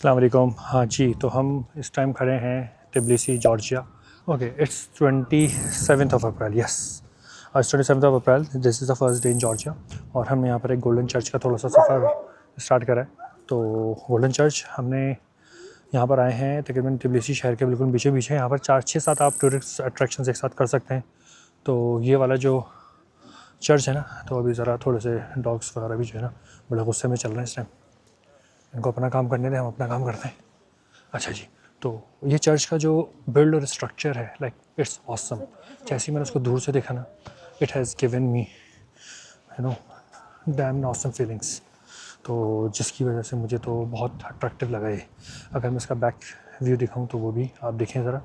अस्सलाम वालेकुम। हाँ जी, तो हम इस टाइम खड़े हैं Tbilisi Georgia. Okay, it's 27 April. Yes, आज 27 अप्रैल, this is the first day in Georgia. और हमने यहाँ पर एक गोल्डन चर्च का थोड़ा सा सफ़र स्टार्ट करा है। तो गोल्डन चर्च हमने यहाँ पर आए हैं तकरीबन तिबलिसी शहर के बिल्कुल बीचों बीच है। यहाँ पर 4 6 7 आप टूरिस्ट अट्रैक्शंस एक साथ कर सकते हैं। तो ये वाला जो चर्च है ना, तो अभी ज़रा थोड़े से डॉग्स वगैरह भी जो है ना बड़े गुस्से में चल रहे हैं इस टाइम। इनको अपना काम करने दें, हम अपना काम करते हैं। अच्छा जी, तो ये चर्च का जो बिल्ड और स्ट्रक्चर है, लाइक इट्स ऑसम। जैसे ही मैंने उसको दूर से देखा ना, it has given me know dam awesome feelings. तो जिसकी वजह से मुझे तो बहुत अट्रैक्टिव लगा ये। अगर मैं इसका बैक व्यू दिखाऊं तो वो भी आप देखें ज़रा।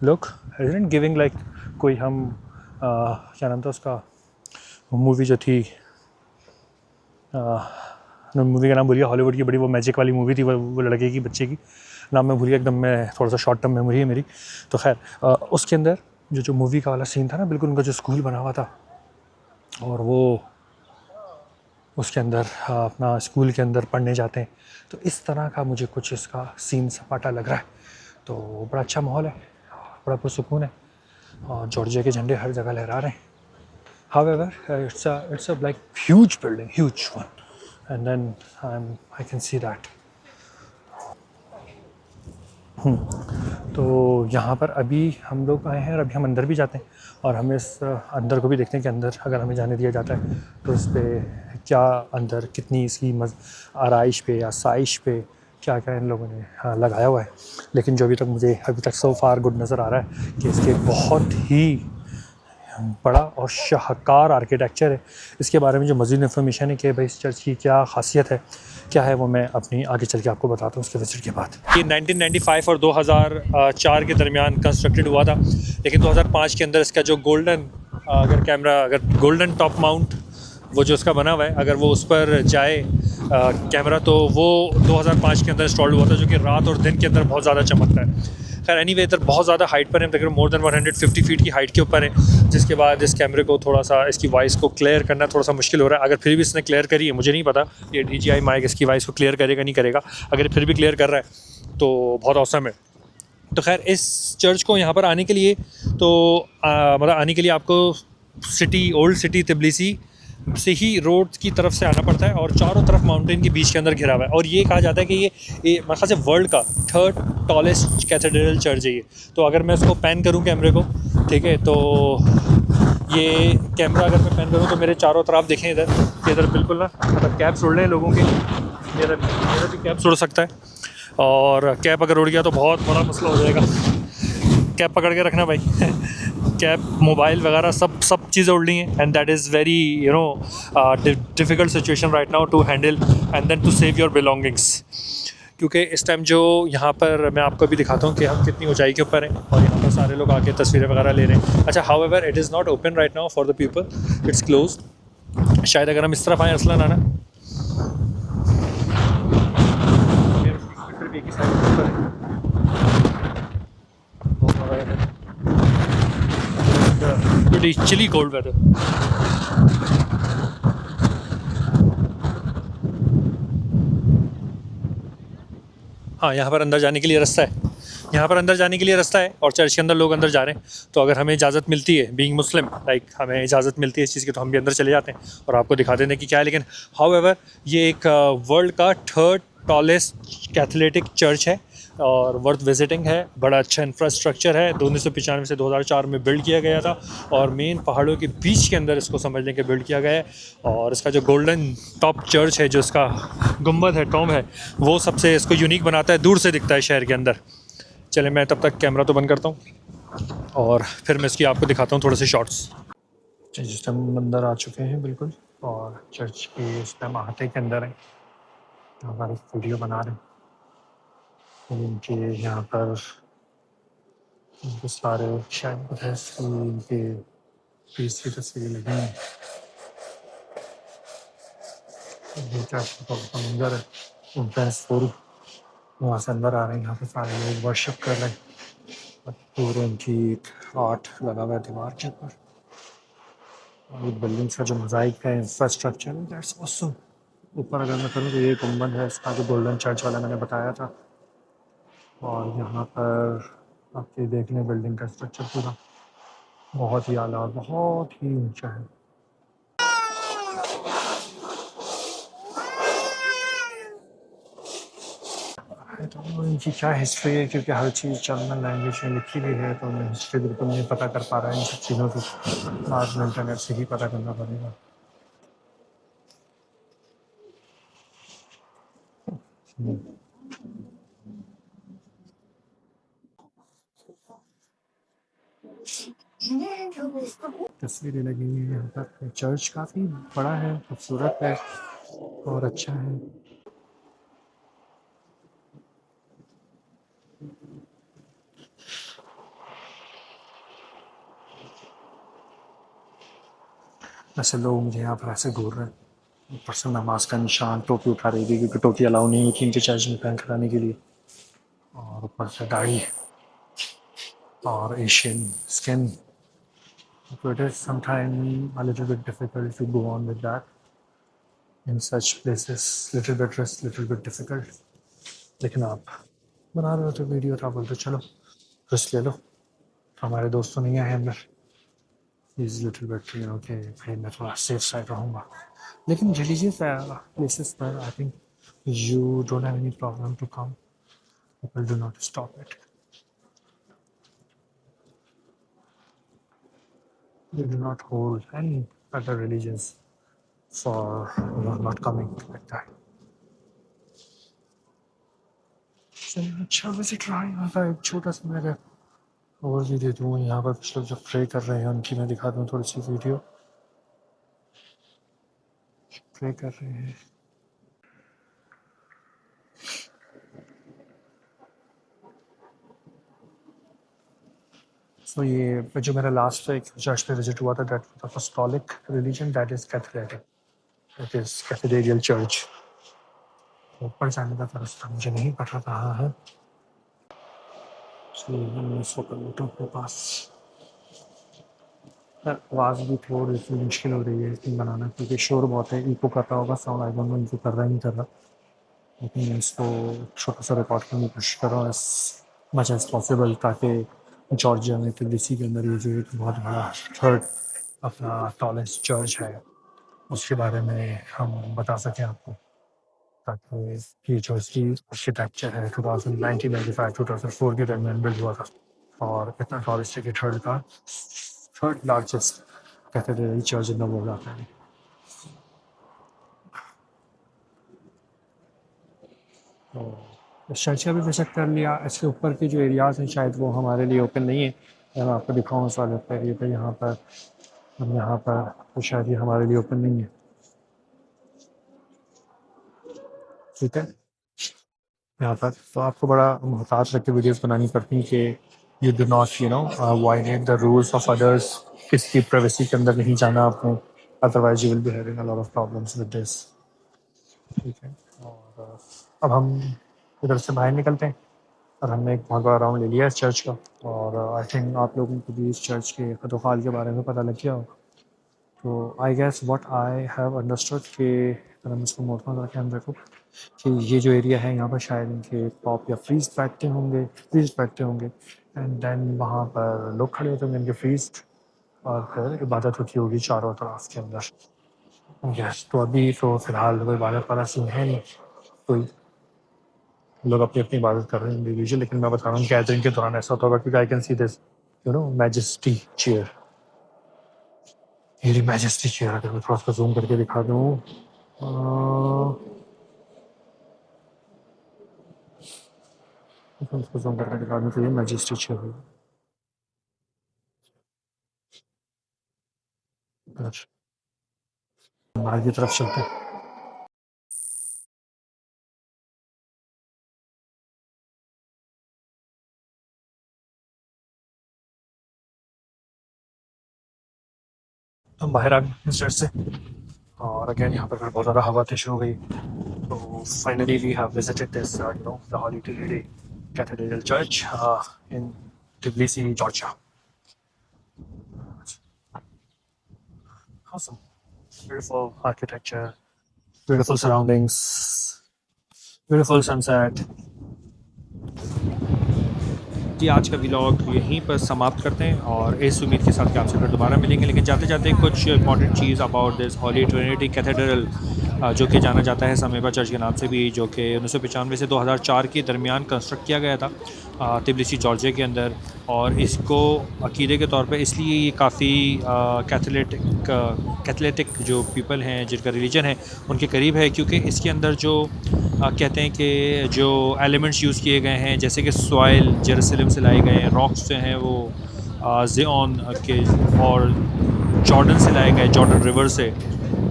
लुक, इज़न्ट गिविंग लाइक कोई हम क्या नाम था उसका, मूवी जो थी, मूवी का नाम भूल गया, हॉलीवुड की बड़ी वो मैजिक वाली मूवी थी, वो लड़के की बच्चे की नाम मैं भूल गया एकदम। मैं थोड़ा सा शॉर्ट टर्म मेमोरी है मेरी। तो खैर उसके अंदर जो मूवी का वाला सीन था ना, बिल्कुल उनका जो स्कूल बना हुआ था, और वो उसके अंदर अपना स्कूल के अंदर पढ़ने जाते हैं। तो इस तरह का मुझे कुछ इसका सीन सपाटा लग रहा है। तो बड़ा अच्छा माहौल है, बड़ा पुरसुकून है, और जॉर्जिया के झंडे हर जगह लहरा रहे हैं। However, it's a like huge building, huge one, and then I can see that. तो यहाँ पर अभी हम लोग आए हैं और अभी हम अंदर भी जाते हैं, और हमें इस अंदर को भी देखते हैं कि अंदर अगर हमें जाने दिया जाता है तो इस पर क्या, अंदर कितनी इसकी आरइश पे या साइश पे क्या क्या इन लोगों ने लगाया हुआ है। लेकिन जो अभी तक सो फार गुड नज़र आ रहा है कि इसके बहुत ही बड़ा और शाहकार आर्किटेक्चर है। इसके बारे में जो मज़ीद इन्फॉर्मेशन है कि भाई इस चर्च की क्या खासियत है, क्या है, वो मैं अपनी आगे चल के आपको बताता हूँ उसके विजिट के बाद। ये 1995 और 2004 के दरमियान कंस्ट्रक्टेड हुआ था, लेकिन 2005 के अंदर इसका जो अगर गोल्डन टॉप माउंट वो जो उसका बना हुआ है, अगर वो उस पर जाए कैमरा, तो वो 2005 के अंदर इंस्टॉल हुआ था, जो कि रात और दिन के अंदर बहुत ज़्यादा चमकता है। खैर एनीवे, इधर बहुत ज़्यादा हाइट पर है, तकरीबन मोर देन 150 फीट की हाइट के ऊपर है, जिसके बाद इस कैमरे को थोड़ा सा इसकी वॉइस को क्लियर करना थोड़ा सा मुश्किल हो रहा है। अगर फिर भी इसने क्लियर करी है, मुझे नहीं पता ये DJI माइक इसकी वॉइस को क्लियर करेगा नहीं करेगा। अगर फिर भी क्लियर कर रहा है तो बहुत औसम है। तो खैर इस चर्च को यहाँ पर आने के लिए तो मतलब आने के लिए आपको ओल्ड सिटी तिबलिसी से ही रोड की तरफ से आना पड़ता है, और चारों तरफ माउंटेन के बीच के अंदर घिरा हुआ है। और ये कहा जाता है कि ये मेरे ख्याल से वर्ल्ड का 3rd टॉलेस्ट कैथेड्रल चर्च है ये। तो अगर मैं इसको पैन करूँ कैमरे को, ठीक है, तो ये कैमरा अगर मैं पैन करूँ तो मेरे चारों तरफ देखें, इधर बिल्कुल ना मतलब कैप्स उड़ रहे हैं लोगों के। मेरा भी कैप्स उड़ सकता है, और कैप अगर उड़ गया तो बहुत बड़ा मसला हो जाएगा। कैप पकड़ के रखना भाई। कैप, मोबाइल वगैरह सब सब चीज़ें उड़ रही हैं, and that is very difficult situation right now to handle and then to save your belongings. क्योंकि इस टाइम जो यहाँ पर मैं आपको भी दिखाता हूँ कि हम कितनी ऊंचाई के ऊपर हैं, और यहाँ पर सारे लोग आके तस्वीरें वगैरह ले रहे हैं। अच्छा, however it is not open right now for the people, it's closed. शायद अगर हम इस तरफ आएँ असलन आना, फिर भी एक ही साइड ऊपर है। Pretty chilly cold weather. हाँ, यहाँ पर अंदर जाने के लिए रास्ता है। यहाँ पर अंदर जाने के लिए रास्ता है, और चर्च के अंदर लोग अंदर जा रहे हैं। तो अगर हमें इजाज़त मिलती है, बीइंग मुस्लिम, लाइक हमें इजाज़त मिलती है इस चीज़ की, तो हम भी अंदर चले जाते हैं और आपको दिखा देते हैं कि क्या है। लेकिन हाउएवर ये एक वर्ल्ड का 3rd टॉलेस्ट कैथोलिक चर्च है, और वर्थ विजिटिंग है। बड़ा अच्छा इंफ्रास्ट्रक्चर है, 1995 से 2004 में बिल्ड किया गया था, और मेन पहाड़ों के बीच के अंदर इसको समझने के बिल्ड किया गया है। और इसका जो गोल्डन टॉप चर्च है, जो इसका गुंबद है, टॉम है, वो सबसे इसको यूनिक बनाता है, दूर से दिखता है शहर के अंदर। चले, मैं तब तक कैमरा तो बंद करता हूँ, और फिर मैं इसकी आपको दिखाता हूँ थोड़े से शॉट्स। जिस टाइम अंदर आ चुके हैं बिल्कुल, और चर्च के इस टाइम अहाते के अंदर है, हमारे वीडियो बना रहे हैं। इनके यहाँ पर इनके सारे शायद इनके पीस की तस्वीरें लगी हैं। ये चर्च का मंदिर है, उनका फूल वहाँ से अंदर आ रहे हैं। यहाँ पे सारे लोग वर्शिप कर रहे हैं, पूरे उनकी आर्ट लगा हुआ है दीवार के ऊपर। और बिल्डिंग्स का जो मोज़ाइक है, इंफ्रास्ट्रक्चर, दैट्स ऑसम। ऊपर अगर मैं करूँ तो ये गुम्बद है इसका, जो गोल्डन चर्च वाला मैंने बताया था। और यहाँ पर आपके देखने बिल्डिंग का स्ट्रक्चर पूरा बहुत ही आला और बहुत ही ऊंचा है। तो इनकी क्या हिस्ट्री है, क्योंकि हर चीज़ जर्मन लैंग्वेज में लिखी हुई है, तो मैं हिस्ट्री बिल्कुल नहीं पता कर पा रहा है इन सब चीज़ों की। बाद में इंटरनेट से ही पता करना पड़ेगा। तस्वीरें लगी हुई है यहाँ पर। चर्च काफ़ी बड़ा है, खूबसूरत है और अच्छा है। वैसे लोग मुझे यहाँ पर ऐसे घूर रहे हैं, ऊपर से नमाज का निशान, टोपी उठा रही थी क्योंकि टोपी अलाउ नहीं थी इनके चर्च में पहन कर आने के लिए। और ऊपर से दाढ़ी और Asian skin, so it is sometimes a little bit difficult to go on with that in such places. Little bit risk, little bit difficult. लेकिन आप बना रहे हो तो वीडियो, तो आप बोलते चलो रिस्क ले लो, हमारे दोस्त तो नहीं आए अंदर। Is little bit you know कि भाई मैं थोड़ा सेफ साइड रहूँगा। लेकिन रिलीजियस प्लेसेस पर I think you don't have any problem to come, people do not stop it, they do not hold any other religions for not coming like that. अच्छा visit रहा यहाँ का एक छोटा सा मेरा और भी दे दूँ। यहाँ पर कुछ लोग जो प्रे कर रहे हैं उनकी मैं दिखा दूँ थोड़ी सी वीडियो। प्रे कर रहे हैं। सो ये जो मेरा लास्ट एक चर्च पे विजिट हुआ था, that was apostolic religion, that is Catholic, that is cathedral church. ऊपर जाने का रास्ता मुझे नहीं पता कहाँ है, इसलिए मैं इसको कर लेता हूँ अपने पास। आवाज़ भी थोड़ी सी मुश्किल हो रही है इसमें बनाना, क्योंकि शोर बहुत है, इको कर रहा होगा sound, I don't know echo कर रहा है नहीं कर रहा। लेकिन मैं इसको छोटा सा रिकॉर्ड करने की कोशिश कर रहा हूँ एज मच एज पॉसिबल, ताकि जॉर्जिया में ट्बिलिसी के अंदर ये जो एक बहुत बड़ा थर्ड अपना टॉलेस्ट चर्च है उसके बारे में हम बता सकें आपको, ताकि ये जो इसकी आर्किटेक्चर है 1995-2004 के दरमियान बिल्ड हुआ था, और इतना टॉलेस्ट है कि third largest cathedral church in the world आता है। तो चर्च का भी विजिट कर लिया। इसके ऊपर के जो एरियाज़ हैं शायद वो हमारे लिए ओपन नहीं है, मैं आपको दिखाऊँ उस वाले पर, ये तो यहाँ पर हम यहाँ पर तो शायद ये हमारे लिए ओपन नहीं है। ठीक है, यहाँ पर तो आपको बड़ा मुहतात रख के वीडियोस बनानी पड़ती हैं कि you do not you know violate the rules of others, किसी की प्राइवेसी के अंदर नहीं जाना आपने, otherwise you will be having a lot of problems with this. ठीक है, और अब हम इधर से बाहर निकलते हैं, और हमने एक बहुत बड़ा राउंड ले लिया इस चर्च का, और आई थिंक आप लोगों को भी इस चर्च के खतोखाल के बारे में पता लग गया होगा। तो I guess what I have understood कि अगर हम इसको मोड़ता रखें अंदर को, कि ये जो एरिया है यहाँ पर शायद इनके पॉप या फ्रीज बैठते होंगे एंड देन वहाँ पर लोग खड़े होते होंगे इनके फ्रीज, और फिर इबादत होती होगी चारों तरफ के अंदर। यस, तो अभी तो फिलहाल कोई इबादत वाला सीन है नहीं, कोई लोग अपनी अपनी इबादत कर रहे हैं इंडिविजुअल, लेकिन मैं बता रहा हूँ गैदरिंग के दौरान ऐसा होता होगा, क्योंकि I can see this you no majesty chair, मेरी मैजेस्टी चेयर अगर मैं थोड़ा सा जूम करके दिखा दूँ, उसको जूम करके दिखा दूँ तो ये मैजेस्टी चेयर है। बाहर की तरफ चलते हैं। हम बाहर आ गए इस साइड से, और अगेन यहाँ पर फिर बहुत ज़्यादा हवा तेज हो गई। तो finally we have visited this you know the holy Trinity cathedral church in Tbilisi, Georgia. Awesome, beautiful architecture, beautiful surroundings, beautiful sunset. जी आज का व्लॉग यहीं पर समाप्त करते हैं और इस उम्मीद के साथ कि आपसे फिर दोबारा मिलेंगे, लेकिन जाते जाते कुछ इंपॉर्टेंट चीज़ about this Holy Trinity Cathedral, जो कि जाना जाता है समेबा चर्च के नाम से भी, जो कि 1995 से 2004 के दरमियान कंस्ट्रक्ट किया गया था तिबिलिसी जॉर्जिया के अंदर। और इसको अकीदे के तौर पे इसलिए ये काफ़ी कैथलेटिक जो पीपल हैं जिनका रिलीजन है उनके करीब है, क्योंकि इसके अंदर जो कहते हैं कि जो एलिमेंट्स यूज़ किए गए हैं, जैसे कि सॉइल जेरूसलम से लाए गए हैं, रॉक्स जो हैं वो ज़ियोन के और जॉर्डन से लाए गए, जॉर्डन रिवर से,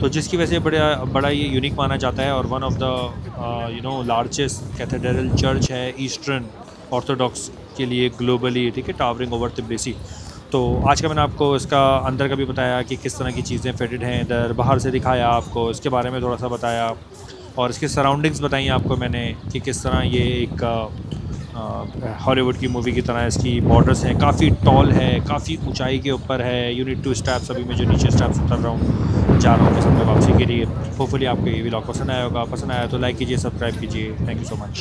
तो जिसकी वजह से बड़ा ये यूनिक माना जाता है और one of the largest cathedral church है ईस्टर्न ऑर्थोडॉक्स के लिए ग्लोबली, ठीक है, टावरिंग ओवर तिब्लिसी। तो आज का मैंने आपको इसका अंदर का भी बताया कि किस तरह की चीज़ें फिटेड हैं इधर, बाहर से दिखाया आपको, इसके बारे में थोड़ा सा बताया और इसकी सराउंडिंग्स बताई आपको मैंने कि किस तरह ये एक हॉलीवुड की मूवी की तरह इसकी बॉर्डर्स हैं, काफ़ी टॉल है, काफ़ी ऊंचाई के ऊपर है। यू नीड टू स्टेप्स, अभी मैं जो नीचे स्टेप्स उतर रहा हूँ, जा रहा हूँ किस्म में वापसी के लिए। होपफुली आपको ये व्लॉग पसंद आया होगा, पसंद आया तो लाइक कीजिए, सब्सक्राइब कीजिए। Thank you so much.